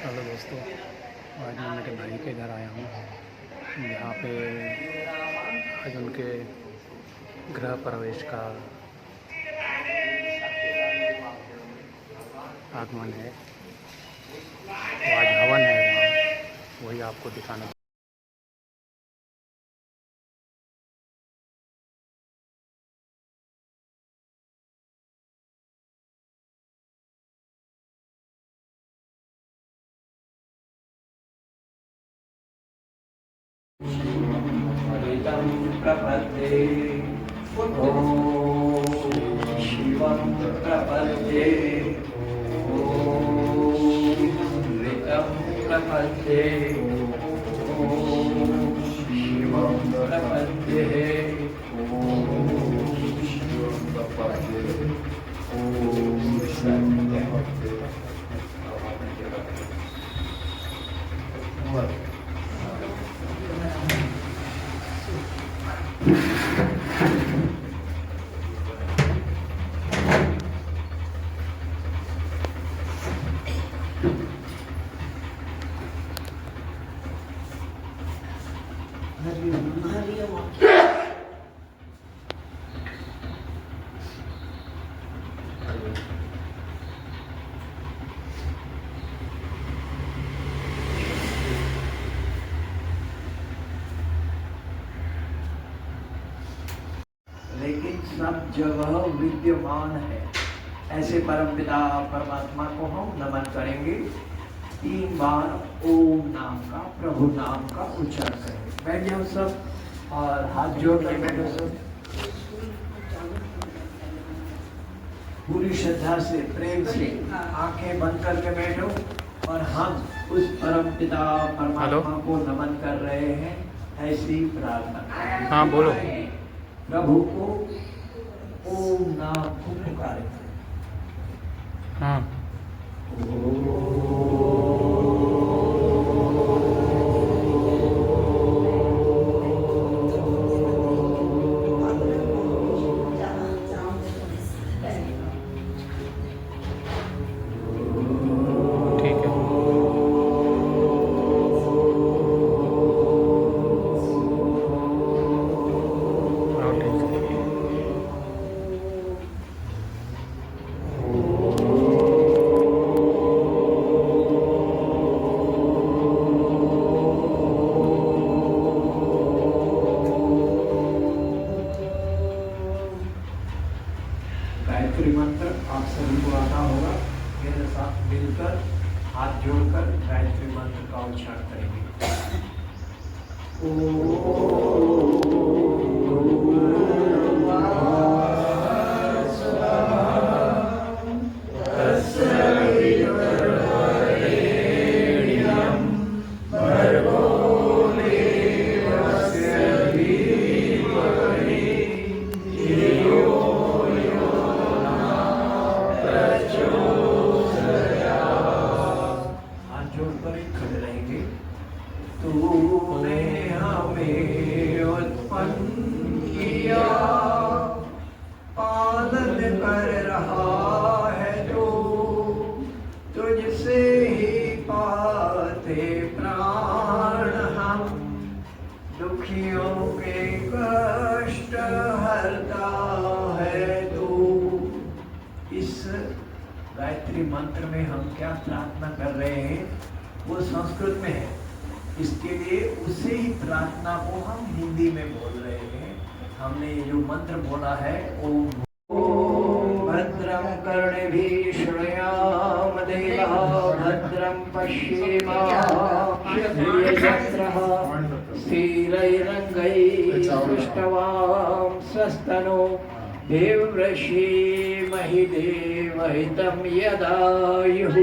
Hello दोस्तों, आज मैं मेरे भाई के घर आया हूँ। यहाँ पे आज उनके गृह प्रवेश का आगमन है। तो आज हवन है वहाँ, वही आपको दिखाना। ऋतं प्रपद्ये ॐ शिवं प्रपद्ये ॐ ऋतं प्रपद्ये ॐ शिवं प्रपद्ये लेकिन सब जगह विद्यमान है। ऐसे परमपिता परमात्मा को हम नमन करेंगे। 3 बार ओम नाम का, प्रभु नाम का उच्चारण करेंगे। बैठ जाओ सब और हाथ जोड़ के बैठो सब। पूरी श्रद्धा से, प्रेम से आंखें बंद करके बैठो और हम उस परमपिता परमात्मा को नमन कर रहे हैं। ऐसी प्रार्थना। हाँ बोलो। प्रभु को ओम नाम को पुकारे। हाँ। गायत्री मंत्र आप सभी को आता होगा। मेरे साथ मिलकर हाथ जोड़कर गायत्री मंत्र का उच्चारण करेंगे। तूने हमें उत्पन्न किया, पालन कर रहा है जो, तुझसे ही पाते प्राण हम, दुखियों के कष्ट हरता है तू। इस गायत्री मंत्र में हम क्या प्रार्थना कर रहे हैं वो संस्कृत में है। इसके लिए उसी ही प्रार्थना को हम हिंदी में बोल रहे हैं। हमने ये जो मंत्र बोला है ओम भद्रं कर्णेभिः शृणुयाम देवः, भद्रं पश्येमाक्षभिर्यजत्रः, स्थिरैरङ्गैः सुष्ठुवां स्वस्तनो देववृषीमहि देवहितं यदायुः।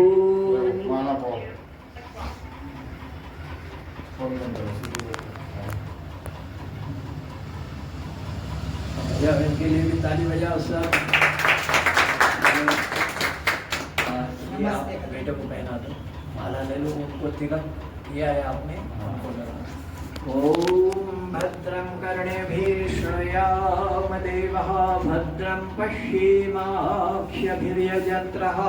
इनके लिए भी ताली बजाओ सब। ये आप बेटे को पहना दो, माला ले लो, उनको तिलक किया है आपने, उनको लगा। ओम भद्रं कर्णेभिः शृणुयाम देवः, भद्रं पश्येमाक्षभिर्यजत्रः,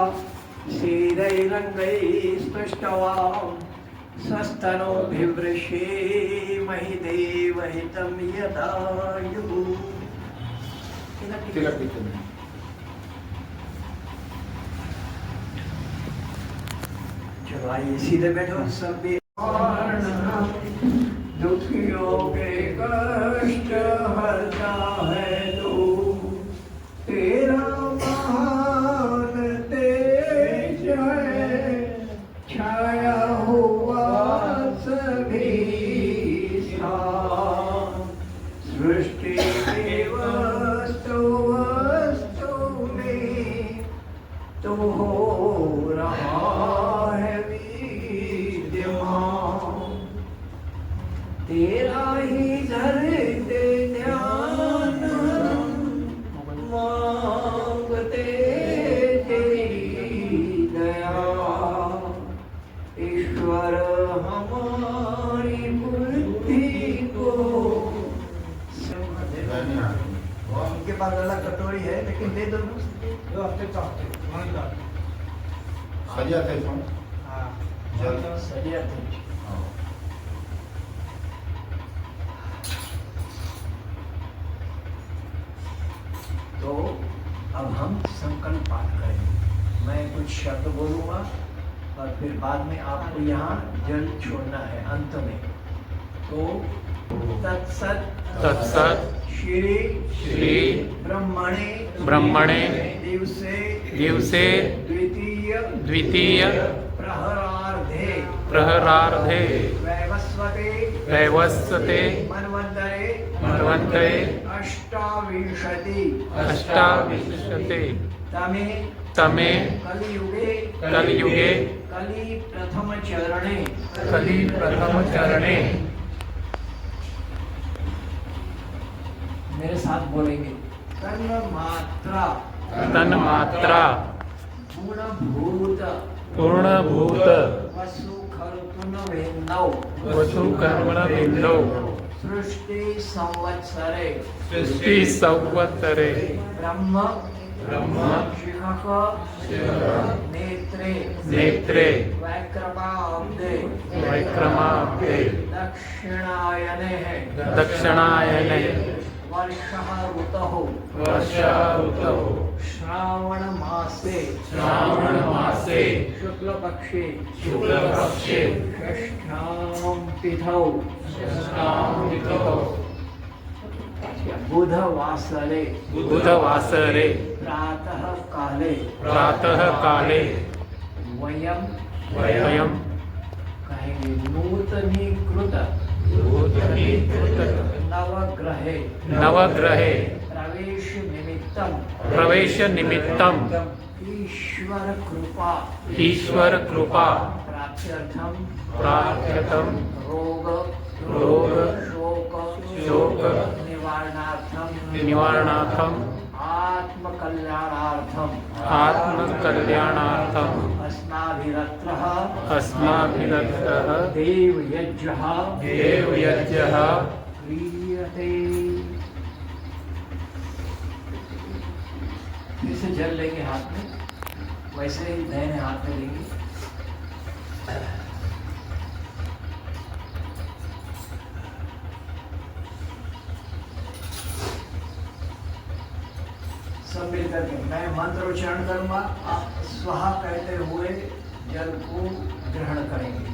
शीरैरङ्गैस्तुष्टवां स्वस्तनोभिवृषेमहि देवहितं यदायुः। चलो आइए सीधे बैठो सब भी। दुखियों के कष्ट हरता है तू, तेरा महान तेज है छाया हुआ सभी स्थान। सृष्टि के वस्तु वस्तु में तो हो रहा है विद्यमान। तेरा ही धरते ध्यान मांगते तेरी दया। ईश्वर हमारी बुद्धि को, उनके पास अलग कटोरी है लेकिन दे दो दो हफ्ते का सरिया थे फोन सरिया थे। तो अब हम संकल्प पाठ करेंगे। मैं कुछ शब्द बोलूँगा और फिर बाद में आपको यहाँ जल छोड़ना है अंत में। तो तत्सत तत्सत श्री श्री ब्रह्मणे ब्रह्मणे दिवसे दिवसे द्वितीय प्रहरार्धे प्रहरार्धे वैवस्वते मन्वन्तरे अष्टाविंशते तमे कलियुगे कली प्रथम चरणे मेरे साथ बोलेंगे। तन्मात्रा पूर्णभूत वसुकर्मणविन्दौ सृष्टि संवत्सरे ब्रह्म शिखक नेत्रे वैक्रमाब्दे दक्षिणायने वर्षः ऋतुः श्रावण मासे शुक्लपक्षे षष्ठां तिथौ बुधवासरे प्रातः काले वयं कहेंगे नूतनीकृत नवग्रहे प्रवेश निमित्तम ईश्वर कृपा प्रार्थ्यर्थम रोग शोक निवारणार्थम आत्मकल्याणार्थम अस्माभिरत्रः देवयज्ञः क्रियते। फिर से जल लेंगे हाथ में, वैसे ही दाहिने हाथ में लेंगे। सब मिलकर के मैं मंत्र उच्चारण करूंगा, आप स्वाहा कहते हुए जल को ग्रहण करेंगे।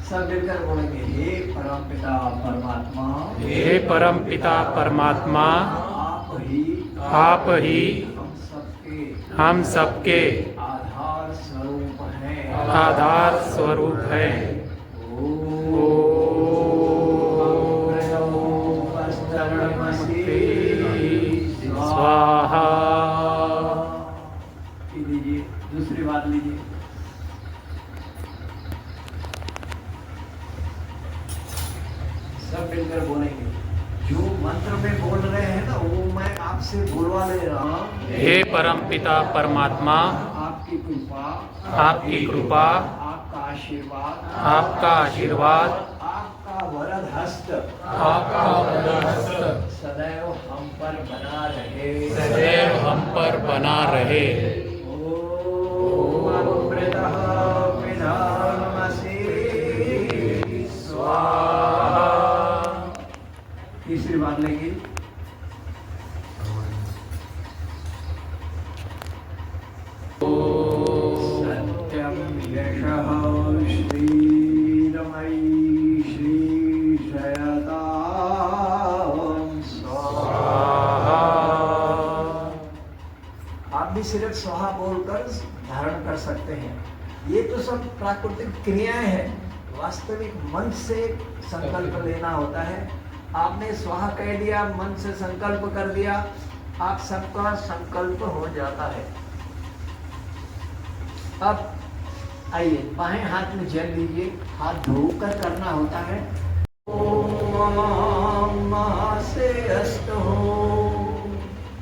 सब मिलकर बोलेंगे, हे परमपिता परमात्मा, हे परमपिता परमात्मा, आप ही हम सबके आधार स्वरूप हैं। स्वाहा। लीजिए, दूसरी बात लीजिए। सब मिलकर बोलेंगे, जो मंत्र में बोल रहे हैं ना वो मैं आपसे बोलवा ले रहा हूँ। हे परमपिता परमात्मा, आपकी कृपा, आपकी कृपा, आपका आशीर्वाद, आपका आशीर्वाद, आपका वरद हस्त सदैव हम पर बना रहे। सदैव हम पर बना रहे। सिर्फ स्वाहा बोलकर धारण कर सकते हैं। ये तो सब प्राकृतिक क्रियाएं हैं। वास्तविक मन से संकल्प लेना होता है। आपने स्वाहा कह दिया, मन से संकल्प कर दिया, आप सबका संकल्प हो जाता है। अब आइए बाएं हाथ में जल लीजिए, हाथ धोकर करना होता है। ओम से अस्त हो,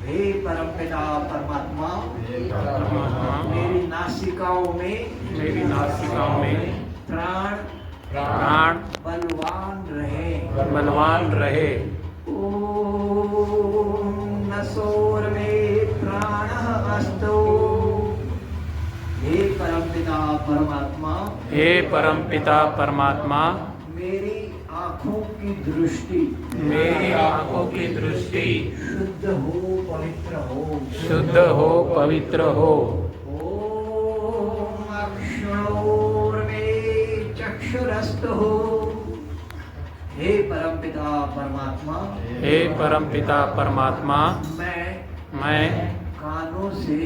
हे परमपिता परमात्मा, मेरी नासिकाओं में प्राण बलवान रहे। ओम नसोर में प्राण अस्तो, हे परमपिता परमात्मा, मेरी आँखों की दृष्टि शुद्ध हो पवित्र हो। ओम अक्षरोर में चक्षुरस्त हो, हे परमपिता परमात्मा, मैं कानों से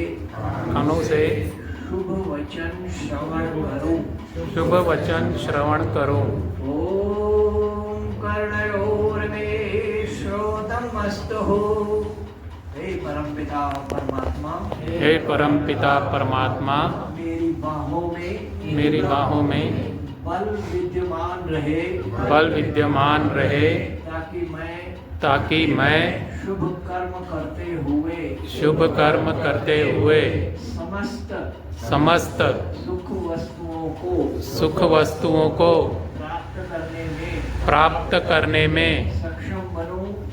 शुभ वचन श्रवण करूं। ओम कर्णयोर में श्रोतमस्त हो, हे परमपिता परमात्मा, मेरी बाहों में बल विद्यमान रहे, ताकि मैं शुभ कर्म करते हुए समस्त सुख वस्तुओं को प्राप्त करने में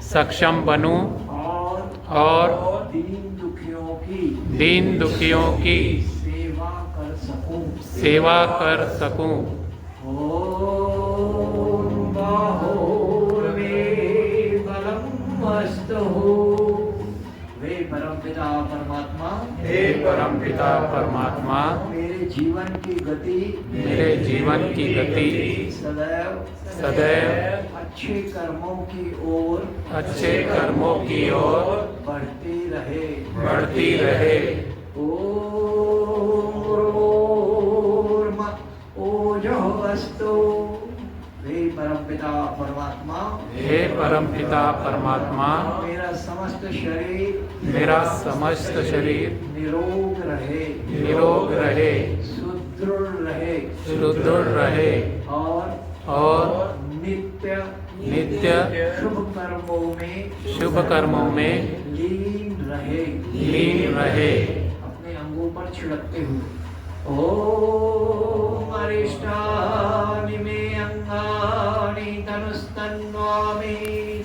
सक्षम बनूं और दीन दुखियों की सेवा कर सकूं। ओम बाहोर में बलम अस्तु, हे परमपिता परमात्मा, मेरे जीवन की गति सदैव अच्छे कर्मों की ओर बढ़ती रहे। हे परमपिता परमात्मा, मेरा समस्त शरीर निरोग रहे, सुदृढ़ रहे और नित्य शुभ कर्मों में लीन रहे। अपने अंगों पर छिड़कते हुए ओम अरिष्टानि मे अंगानि तनुस्तन्वामि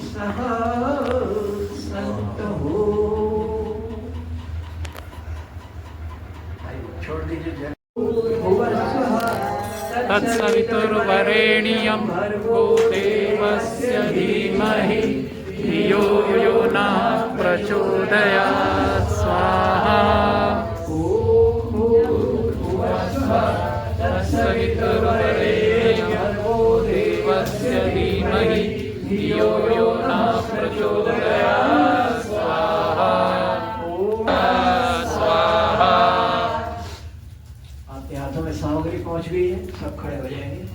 सह सन्तु। छोड़ दीजिए। तत्सवितुर्वरेण्यं भर्गो देवस्य धीमहि धियो यो नः प्रचोदयात्। स्वाहा। तत्सवितुर्वरेण्यं भर्गो देवस्य धीमहि धियो यो नः प्रचोदयात्। स्वाहा स्वाहा। आपके हाथों में सामग्री पहुंच गई है, सब खड़े हो जाएंगे।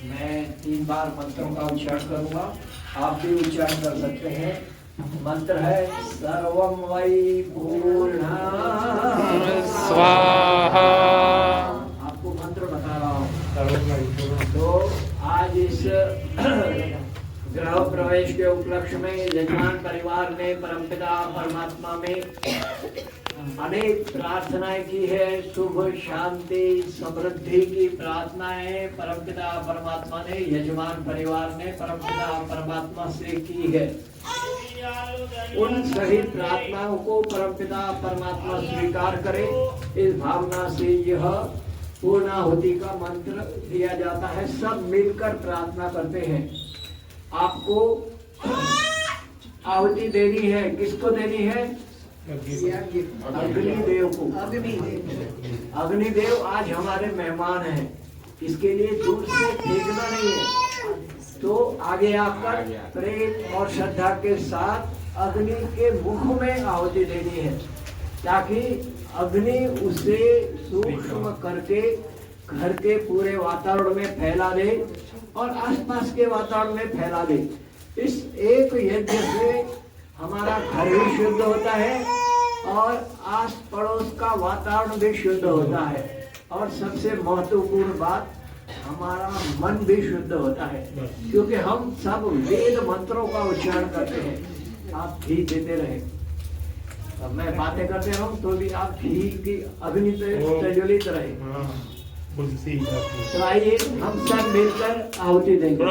मैं 3 बार मंत्रों का उच्चारण करूंगा, आप भी उच्चारण कर सकते हैं। मंत्र है सर्वम वै पूर्णः स्वाहा। आपको मंत्र बता रहा हूँ। तो आज इस गृह प्रवेश के उपलक्ष्य में यजमान परिवार ने परमपिता परमात्मा में अनेक प्रार्थनाएं की है। शुभ शांति समृद्धि की प्रार्थनाएं परमपिता परमात्मा ने यजमान परिवार ने परमपिता परमात्मा से की है। उन सभी प्रार्थनाओं को परमपिता परमात्मा स्वीकार करे। इस भावना से यह पूर्णाहुति का मंत्र दिया जाता है। सब मिलकर प्रार्थना करते हैं। आपको आहुति देनी है। किसको देनी है? अग्निदेव को। अग्निदेव आज हमारे मेहमान हैं, इसके लिए दूर से फेंकना नहीं है, तो आगे आकर प्रेम और श्रद्धा के साथ अग्नि के मुख में आहुति देनी है, ताकि अग्नि उसे सूक्ष्म करके घर के पूरे वातावरण में फैला दे और आसपास के वातावरण में फैला दे। इस एक यज्ञ से हमारा घर भी शुद्ध होता है और आस पड़ोस का वातावरण भी शुद्ध होता है, और सबसे महत्वपूर्ण बात, हमारा मन भी शुद्ध होता है, क्योंकि हम सब वेद मंत्रों का उच्चारण करते हैं। आप घी देते रहे, अब मैं बातें करते रहूं तो भी आप घी की अग्नि प्रज्वलित रहे। तो आइए हम सब मिलकर आहुति देंगे।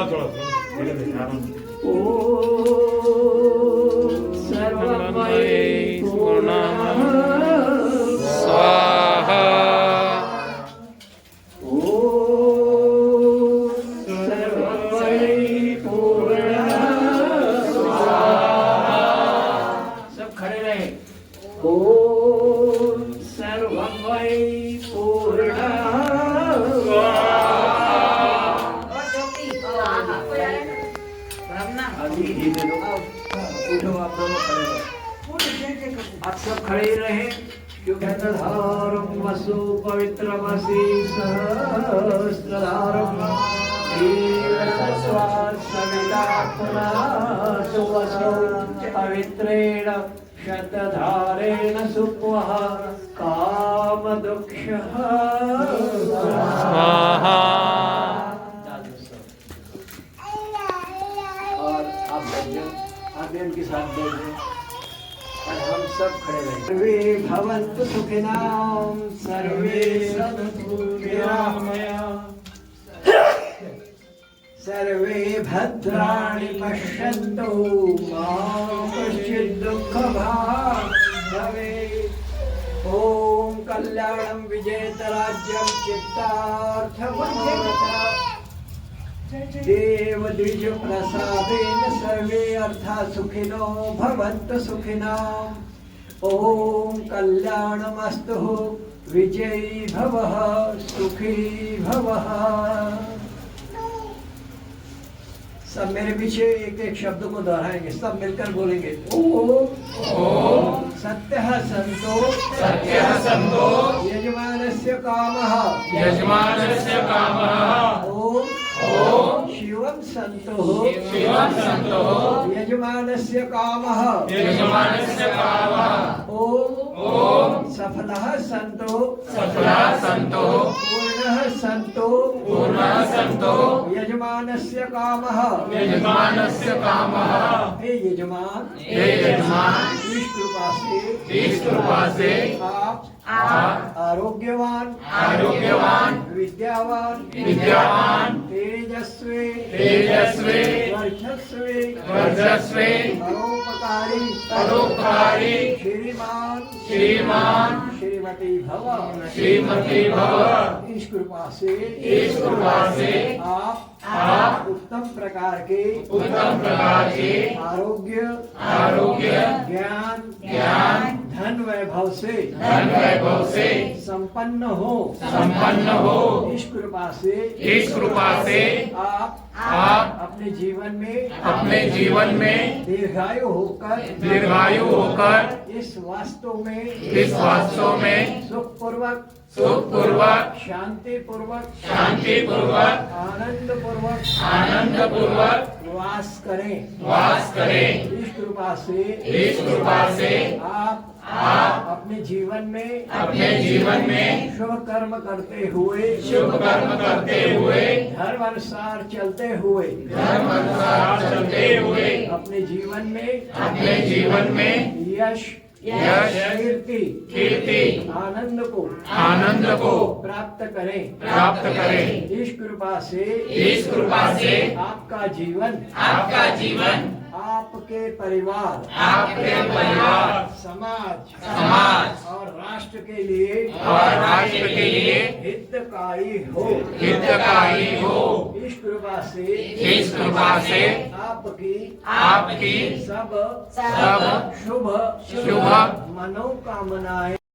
सर्वमयी पूर्णः स्वाहा। सर्वमयी पूर्णः स्वाहा। सब खड़े रहे। ओम सर्वमयी पूर्णः स्वाहा। अभी ही दे दो। उठो, आप दोनों खड़े रहो। आप सब खड़े ही रहे, क्योंकि तद्धारं वसु पवित्रमसि सहस्रधारं सविता पुनः सुवसु पवित्रेण शतधारेण सुप्वः कामदुक्षः स्वाहा। और आप उनके साथ बोल रहे और हम सब खड़े रहे। सर्वे भवन्तु सुखिनः, सर्वे सन्तु निरामयाः, सर्वे भद्राणि पश्यन्तु मा कश्चित् दुःखभाग् भवेत्। ॐ कल्याणं विजयतराज्यं चित्तार्थमनोरथः देव द्विज प्रसादेन सर्वे अर्था सुखिनो भवन्तु सुखिनः। ओम कल्याणमस्तु विजयी भवः सुखी भवः। सब मेरे पीछे एक एक शब्द को दोहराएंगे, सब मिलकर बोलेंगे। ओम सत्यः संतो यजमानस्य कामः ओम शिवं संतो यजमानस्य कामः ओम सफलः संतो पूर्णः संतो यजमानस्य कामः। हे यजमान इस कृपा से आप आरोग्यवान विद्यावान तेजस्वी वर्चस्वी परोपकारी श्रीमान श्रीमती भव। इस कृपा से आप उत्तम प्रकार के आरोग्य ज्ञान धन वैभव से संपन्न हो। इस कृपा से आप अपने जीवन में दीर्घायु होकर इस वास्तव में सुखपूर्वक शांति पूर्वक आनंद पूर्वक वास करें। इस कृपा से आप अपने जीवन में शुभ कर्म करते हुए धर्म अनुसार चलते हुए अपने जीवन में यश कीर्ति आनंद को प्राप्त करें। इस कृपा से आपका जीवन आपके परिवार समाज और राष्ट्र के लिए हितकारी हो। इस कृपा से आपकी सब शुभ मनोकामनाएं